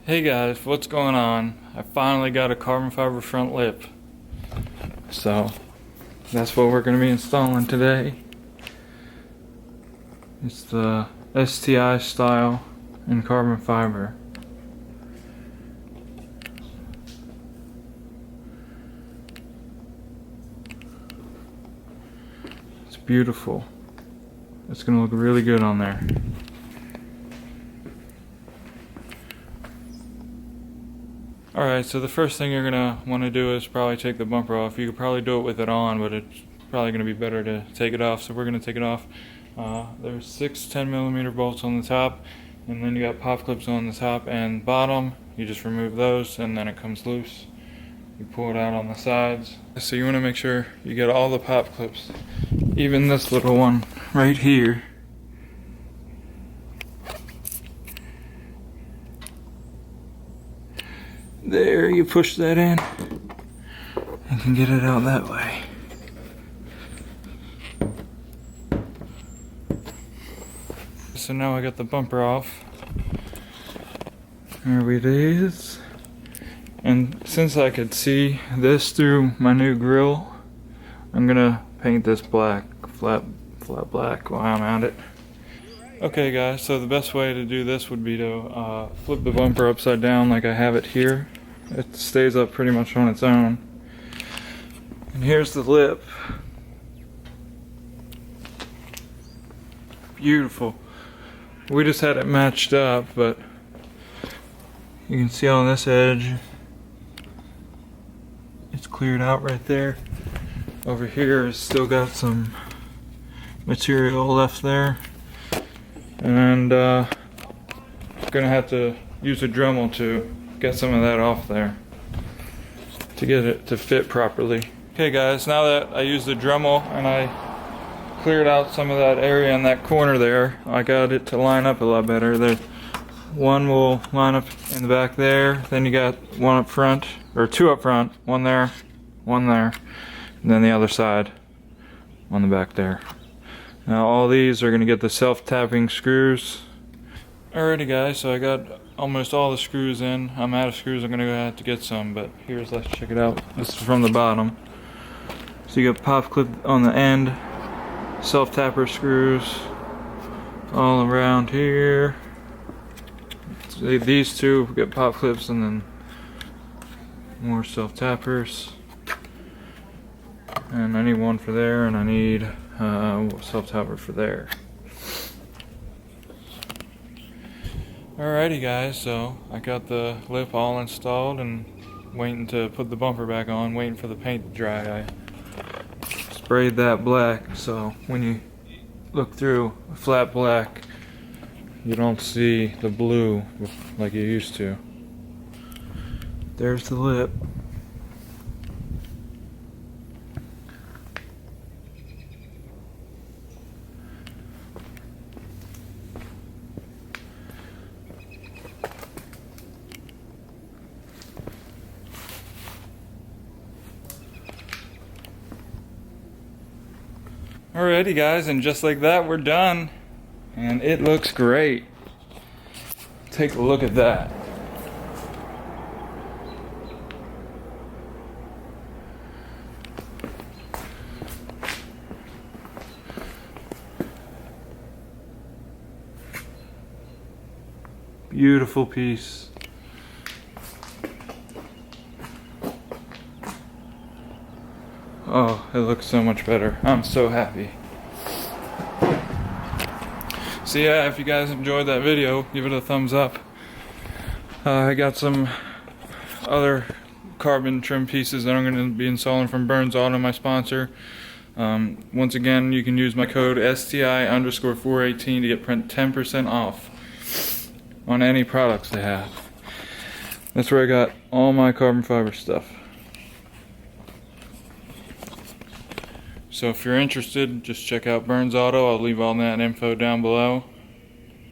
Hey guys, what's going on? I finally got a carbon fiber front lip. So that's what we're going to be installing today. It's the STI style in carbon fiber. It's beautiful. It's going to look really good on there. Alright, so the first thing you're going to want to do is probably take the bumper off. You could probably do it with it on, but it's probably going to be better to take it off, so we're going to take it off. There's 6 10mm bolts on the top, and then you got pop clips on the top and bottom. You just remove those and then it comes loose. You pull it out on the sides. So you want to make sure you get all the pop clips, even this little one right here. There, you push that in and can get it out that way. So now I got the bumper off. There it is. And since I could see this through my new grill, I'm gonna paint this black, flat black while I'm at it. Okay guys, so the best way to do this would be to flip the bumper upside down like I have it here. It stays up pretty much on its own. And here's the lip. Beautiful. We just had it matched up, but you can see on this edge, it's cleared out right there. Over here, it's still got some material left there. And gonna have to use a Dremel to get some of that off there to get it to fit properly. Okay guys, now that I used the Dremel and I cleared out some of that area in that corner there, I got it to line up a lot better. There, one will line up in the back there, then you got one up front, or two up front, one there, and then the other side on the back there. Now all these are going to get the self-tapping screws. Alrighty guys, so I got almost all the screws in. I'm out of screws, I'm going to have to get some, but let's check it out. This is from the bottom. So you got pop clip on the end, self-tapper screws all around here. So these two get pop clips and then more self-tappers. And I need one for there, and I need self-tapper for there. Alrighty guys, so I got the lip all installed and waiting to put the bumper back on, waiting for the paint to dry. I sprayed that black, so when you look through a flat black, you don't see the blue like you used to. There's the lip. Alrighty guys, and just like that we're done, and it looks great. Take a look at that. Beautiful piece. Oh, it looks so much better. I'm so happy. So yeah, if you guys enjoyed that video, give it a thumbs up. I got some other carbon trim pieces that I'm going to be installing from Burns Auto, my sponsor. Once again, you can use my code STI_418 to get 10% off on any products they have. That's where I got all my carbon fiber stuff. So if you're interested, just check out Burns Auto. I'll leave all that info down below.